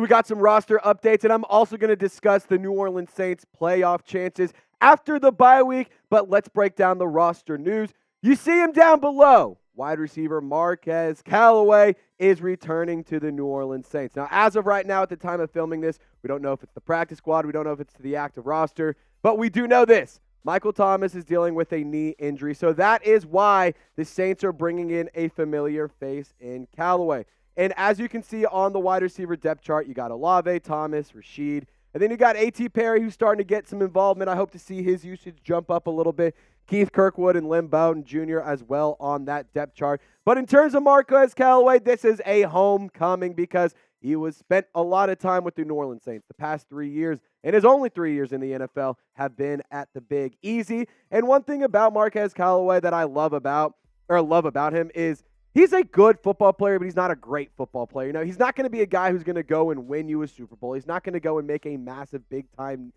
we got some roster updates, and I'm also going to discuss the New Orleans Saints playoff chances after the bye week, but let's break down the roster news. You see him down below. Wide receiver Marquez, Callaway is returning to the New Orleans Saints. Now, as of right now, at the time of filming this, we don't know if it's the practice squad. We don't know if it's to the active roster, but we do know this. Michael Thomas is dealing with a knee injury, so that is why the Saints are bringing in a familiar face in Callaway. And as you can see on the wide receiver depth chart, you got Olave, Thomas, Rashid, and then you got A.T. Perry, who's starting to get some involvement. I hope to see his usage jump up a little bit. Keith Kirkwood and Lim Bowden Jr. as well on that depth chart. But in terms of Marquez Callaway, this is a homecoming because he was spent a lot of time with the New Orleans Saints the past 3 years, and his only 3 years in the NFL have been at the Big Easy. And one thing about Marquez Callaway that I love about him is he's a good football player, but he's not a great football player. You know, he's not going to be a guy who's going to go and win you a Super Bowl. He's not going to go and make a massive, big-time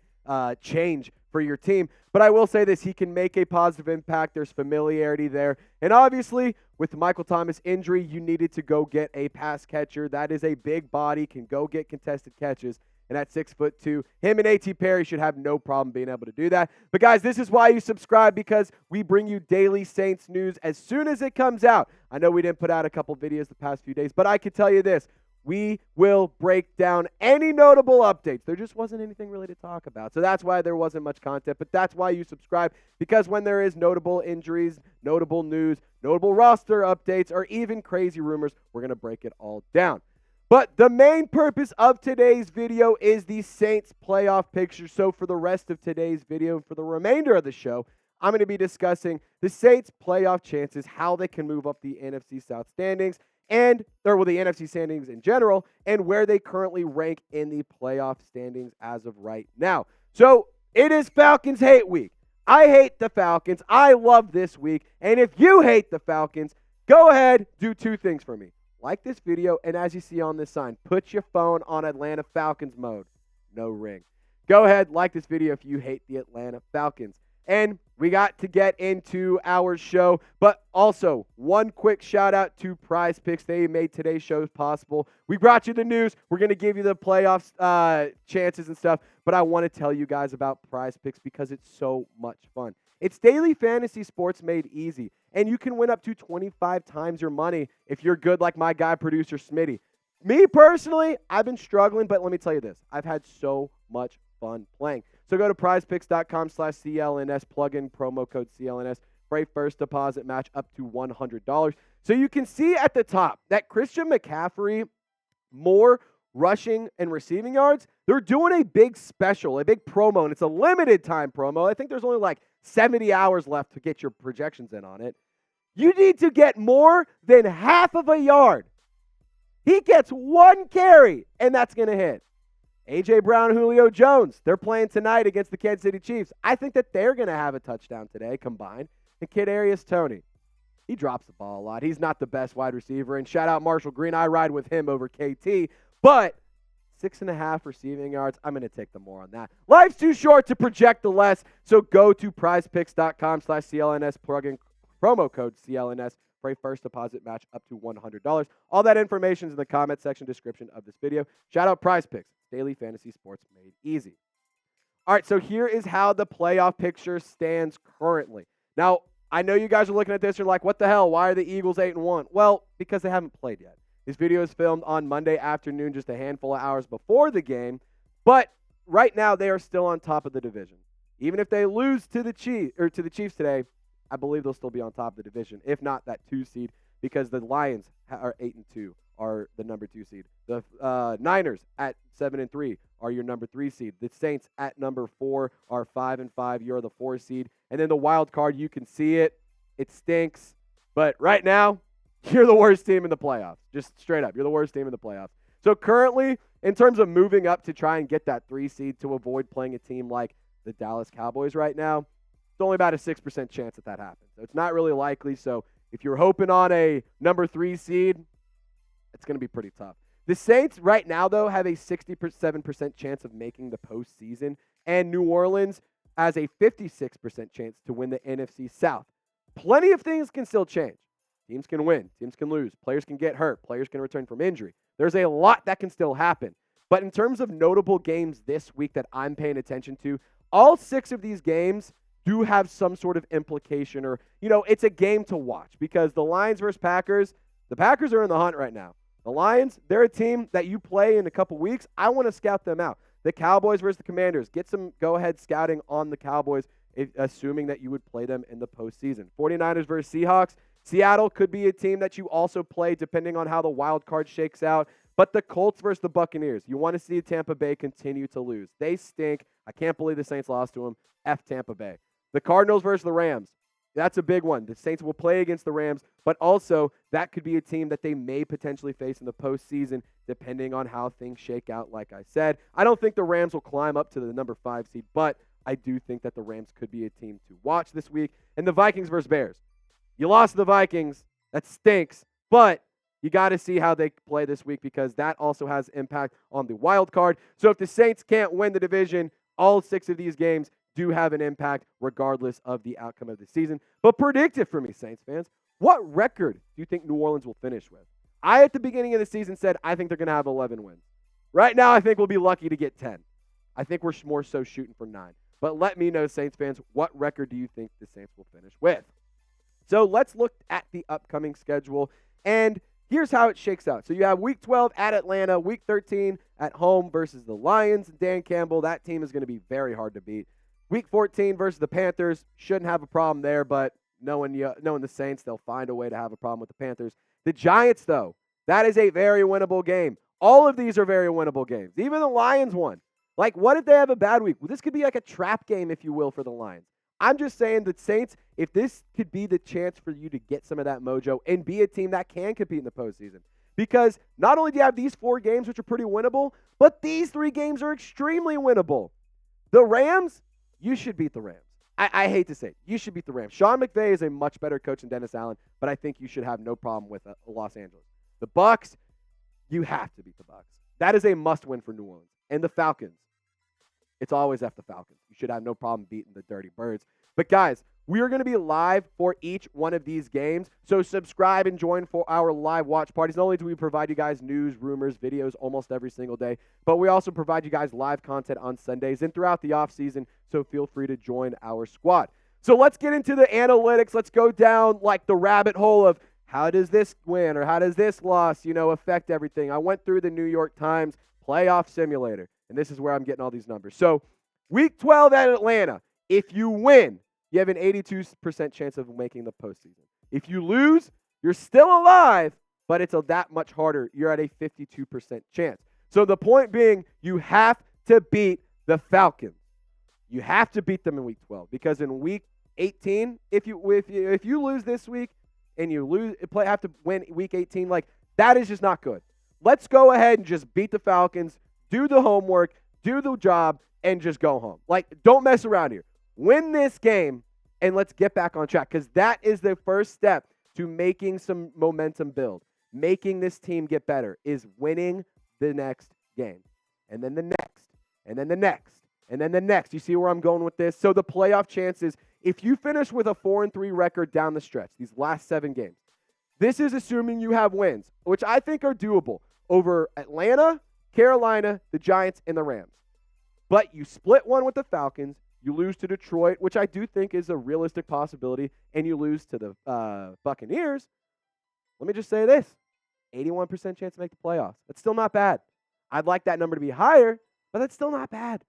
change for your team. But I will say this, he can make a positive impact. There's familiarity there. And obviously, with the Michael Thomas injury, you needed to go get a pass catcher. That is a big body, can go get contested catches. And at 6'2", him and A.T. Perry should have no problem being able to do that. But guys, this is why you subscribe, because we bring you daily Saints news as soon as it comes out. I know we didn't put out a couple videos the past few days, but I can tell you this. We will break down any notable updates. There just wasn't anything really to talk about. So that's why there wasn't much content, but that's why you subscribe, because when there is notable injuries, notable news, notable roster updates, or even crazy rumors, we're going to break it all down. But the main purpose of today's video is the Saints playoff picture. So for the rest of today's video and for the remainder of the show, I'm going to be discussing the Saints playoff chances, how they can move up the NFC South standings, the NFC standings in general, and where they currently rank in the playoff standings as of right now. So it is Falcons hate week. I hate the Falcons. I love this week. And if you hate the Falcons, go ahead, do two things for me. Like this video, and as you see on this sign, put your phone on Atlanta Falcons mode. No ring. Go ahead, like this video if you hate the Atlanta Falcons. And we got to get into our show, but also one quick shout out to Prize Picks. They made today's show possible. We brought you the news. We're going to give you the playoffs chances and stuff, but I want to tell you guys about Prize Picks because it's so much fun. It's daily fantasy sports made easy, and you can win up to 25 times your money if you're good like my guy, producer Smitty. Me personally, I've been struggling, but let me tell you this. I've had so much fun playing. So go to prizepicks.com/CLNS, plug in promo code CLNS for a first deposit match up to $100. So you can see at the top that Christian McCaffrey, more rushing and receiving yards, they're doing a big special, a big promo, and it's a limited time promo. I think there's only like 70 hours left to get your projections in on it. You need to get more than half of a yard. He gets one carry, and that's going to hit. A.J. Brown, Julio Jones, they're playing tonight against the Kansas City Chiefs. I think that they're going to have a touchdown today combined. And Kadarius Toney, he drops the ball a lot. He's not the best wide receiver. And shout out Marshall Green. I ride with him over KT. But 6.5 receiving yards, I'm going to take the more on that. Life's too short to project the less. So go to prizepicks.com/CLNS, plug in promo code CLNS for a first deposit match up to $100. All that information is in the comment section description of this video. Shout out Prize Picks. Daily fantasy sports made easy. All right, so here is how the playoff picture stands currently. Now, I know you guys are looking at this and you're like, what the hell? Why are the Eagles 8-1? Well, because they haven't played yet. This video is filmed on Monday afternoon, just a handful of hours before the game. But right now, they are still on top of the division. Even if they lose to the Chiefs today, I believe they'll still be on top of the division, if not that 2 seed, because the Lions are 8-2. Are the number 2 seed. The Niners at 7-3 are your number 3 seed. The Saints at number 4 are 5-5. You're the 4 seed. And then the wild card, you can see it. It stinks. But right now, you're the worst team in the playoffs. Just straight up, you're the worst team in the playoffs. So currently, in terms of moving up to try and get that 3 seed to avoid playing a team like the Dallas Cowboys right now, it's only about a 6% chance that happens. So it's not really likely. So if you're hoping on a number 3 seed, it's going to be pretty tough. The Saints right now, though, have a 67% chance of making the postseason, and New Orleans has a 56% chance to win the NFC South. Plenty of things can still change. Teams can win. Teams can lose. Players can get hurt. Players can return from injury. There's a lot that can still happen. But in terms of notable games this week that I'm paying attention to, all 6 of these games do have some sort of implication or, it's a game to watch because the Lions versus Packers, the Packers are in the hunt right now. The Lions, they're a team that you play in a couple weeks. I want to scout them out. The Cowboys versus the Commanders, get some go-ahead scouting on the Cowboys, assuming that you would play them in the postseason. 49ers versus Seahawks. Seattle could be a team that you also play depending on how the wild card shakes out. But the Colts versus the Buccaneers, you want to see Tampa Bay continue to lose. They stink. I can't believe the Saints lost to them. F Tampa Bay. The Cardinals versus the Rams. That's a big one. The Saints will play against the Rams, but also that could be a team that they may potentially face in the postseason depending on how things shake out, like I said. I don't think the Rams will climb up to the number 5 seed, but I do think that the Rams could be a team to watch this week. And the Vikings versus Bears. You lost to the Vikings. That stinks, but you got to see how they play this week because that also has impact on the wild card. So if the Saints can't win the division, all 6 of these games do have an impact regardless of the outcome of the season. But predict it for me, Saints fans. What record do you think New Orleans will finish with? I, at the beginning of the season, said I think they're going to have 11 wins. Right now, I think we'll be lucky to get 10. I think we're more so shooting for 9. But let me know, Saints fans, what record do you think the Saints will finish with? So let's look at the upcoming schedule. And here's how it shakes out. So you have Week 12 at Atlanta, Week 13 at home versus the Lions. Dan Campbell, that team is going to be very hard to beat. Week 14 versus the Panthers, shouldn't have a problem there, but knowing the Saints, they'll find a way to have a problem with the Panthers. The Giants, though, that is a very winnable game. All of these are very winnable games. Even the Lions one. Like, what if they have a bad week? Well, this could be like a trap game, if you will, for the Lions. I'm just saying that Saints, if this could be the chance for you to get some of that mojo and be a team that can compete in the postseason. Because not only do you have these 4 games, which are pretty winnable, but these 3 games are extremely winnable. The Rams, you should beat the Rams. I hate to say it. You should beat the Rams. Sean McVay is a much better coach than Dennis Allen, but I think you should have no problem with Los Angeles. The Bucs, you have to beat the Bucs. That is a must-win for New Orleans. And the Falcons, it's always F the Falcons. You should have no problem beating the Dirty Birds. But guys, we are going to be live for each one of these games. So subscribe and join for our live watch parties. Not only do we provide you guys news, rumors, videos almost every single day, but we also provide you guys live content on Sundays and throughout the offseason. So feel free to join our squad. So let's get into the analytics. Let's go down like the rabbit hole of how does this win or how does this loss, affect everything. I went through the New York Times playoff simulator, and this is where I'm getting all these numbers. So Week 12 at Atlanta. If you win, you have an 82% chance of making the postseason. If you lose, you're still alive, but it's that much harder. You're at a 52% chance. So the point being, you have to beat the Falcons. You have to beat them in Week 12 because in Week 18, if you lose this week and you have to win Week 18, like that is just not good. Let's go ahead and just beat the Falcons, do the homework, do the job, and just go home. Like, don't mess around here. Win this game, and let's get back on track because that is the first step to making some momentum build. Making this team get better is winning the next game. And then the next, and then the next, and then the next. You see where I'm going with this? So the playoff chances, if you finish with a 4-3 record down the stretch, these last 7 games, this is assuming you have wins, which I think are doable over Atlanta, Carolina, the Giants, and the Rams. But you split one with the Falcons, you lose to Detroit, which I do think is a realistic possibility, and you lose to the Buccaneers. Let me just say this, 81% chance to make the playoffs. That's still not bad. I'd like that number to be higher, but that's still not bad.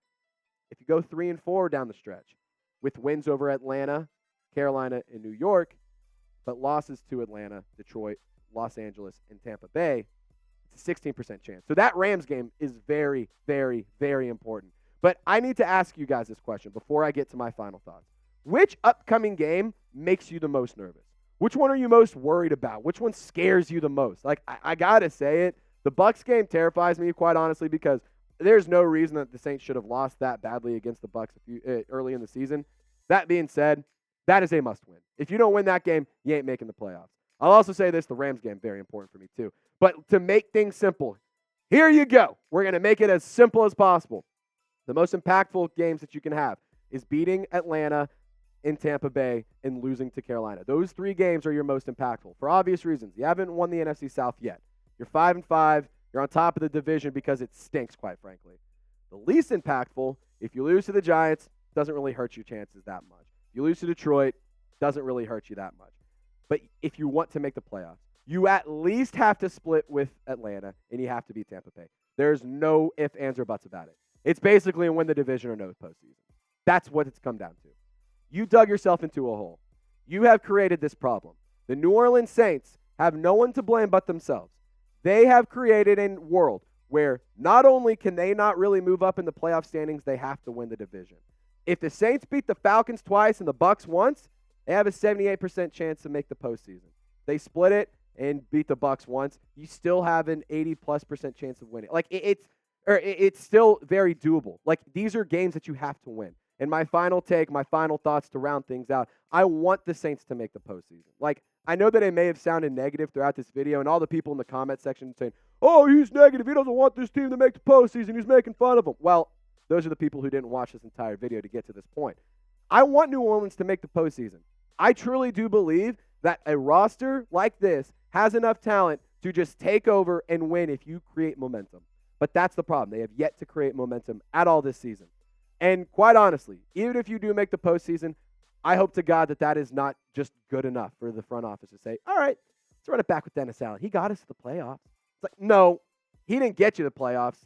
If you go 3-4 down the stretch with wins over Atlanta, Carolina, and New York, but losses to Atlanta, Detroit, Los Angeles, and Tampa Bay, it's a 16% chance. So that Rams game is very, very, very important. But I need to ask you guys this question before I get to my final thoughts. Which upcoming game makes you the most nervous? Which one are you most worried about? Which one scares you the most? Like, I got to say it. The Bucs game terrifies me, quite honestly, because there's no reason that the Saints should have lost that badly against the Bucs early in the season. That being said, that is a must-win. If you don't win that game, you ain't making the playoffs. I'll also say this, the Rams game, very important for me too. But to make things simple, here you go. We're going to make it as simple as possible. The most impactful games that you can have is beating Atlanta in Tampa Bay and losing to Carolina. Those 3 games are your most impactful for obvious reasons. You haven't won the NFC South yet. You're 5-5. You're on top of the division because it stinks, quite frankly. The least impactful, if you lose to the Giants, doesn't really hurt your chances that much. If you lose to Detroit, doesn't really hurt you that much. But if you want to make the playoffs, you at least have to split with Atlanta, and you have to beat Tampa Bay. There's no ifs, ands, or buts about it. It's basically a win the division or no postseason. That's what it's come down to. You dug yourself into a hole. You have created this problem. The New Orleans Saints have no one to blame but themselves. They have created a world where not only can they not really move up in the playoff standings, they have to win the division. If the Saints beat the Falcons twice and the Bucs once, they have a 78% chance to make the postseason. They split it and beat the Bucs once, you still have an 80+% chance of winning. Like it's still very doable. Like these are games that you have to win. And my final take, my final thoughts to round things out, I want the Saints to make the postseason. Like I know that it may have sounded negative throughout this video, and all the people in the comment section saying, "Oh, he's negative. He doesn't want this team to make the postseason. He's making fun of them." Well, those are the people who didn't watch this entire video to get to this point. I want New Orleans to make the postseason. I truly do believe that a roster like this has enough talent to just take over and win if you create momentum. But that's the problem. They have yet to create momentum at all this season. And quite honestly, even if you do make the postseason, I hope to God that that is not just good enough for the front office to say, all right, let's run it back with Dennis Allen. He got us to the playoffs. It's like, no, he didn't get you to the playoffs.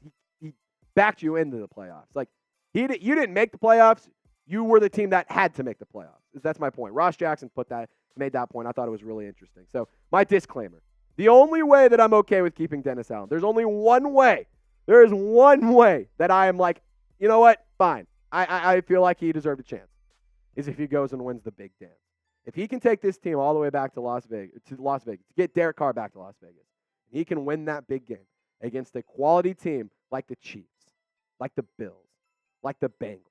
He backed you into the playoffs. Like, you didn't make the playoffs. You were the team that had to make the playoffs. That's my point. Ross Jackson made that point. I thought it was really interesting. So my disclaimer, the only way that I'm okay with keeping Dennis Allen, there's only one way. There is one way that I am like, you know what? Fine. I feel like he deserved a chance, is if he goes and wins the big dance. If he can take this team all the way back to Las Vegas, to get Derek Carr back to Las Vegas, he can win that big game against a quality team like the Chiefs, like the Bills, like the Bengals.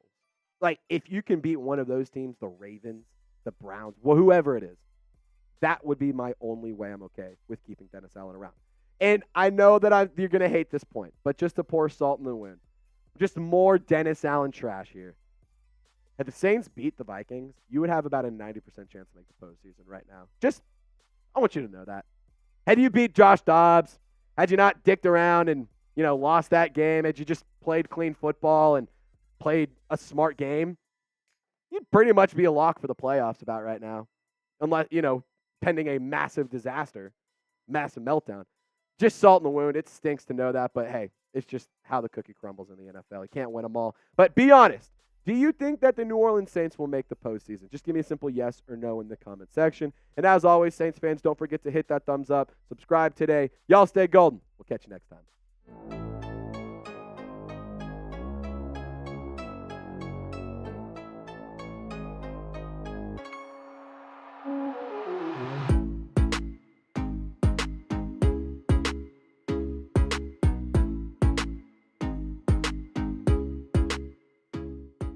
Like, if you can beat one of those teams, the Ravens, the Browns, whoever it is, that would be my only way I'm okay with keeping Dennis Allen around. And I know that you're going to hate this point, but just to pour salt in the wind, just more Dennis Allen trash here. Had the Saints beat the Vikings, you would have about a 90% chance to make the postseason right now. I want you to know that. Had you beat Josh Dobbs, had you not dicked around and, lost that game, had you just played clean football and played a smart game, you'd pretty much be a lock for the playoffs about right now. Unless, pending a massive disaster, massive meltdown. Just salt in the wound. It stinks to know that, but hey, it's just how the cookie crumbles in the NFL. You can't win them all. But be honest. Do you think that the New Orleans Saints will make the postseason? Just give me a simple yes or no in the comment section. And as always, Saints fans, don't forget to hit that thumbs up. Subscribe today. Y'all stay golden. We'll catch you next time.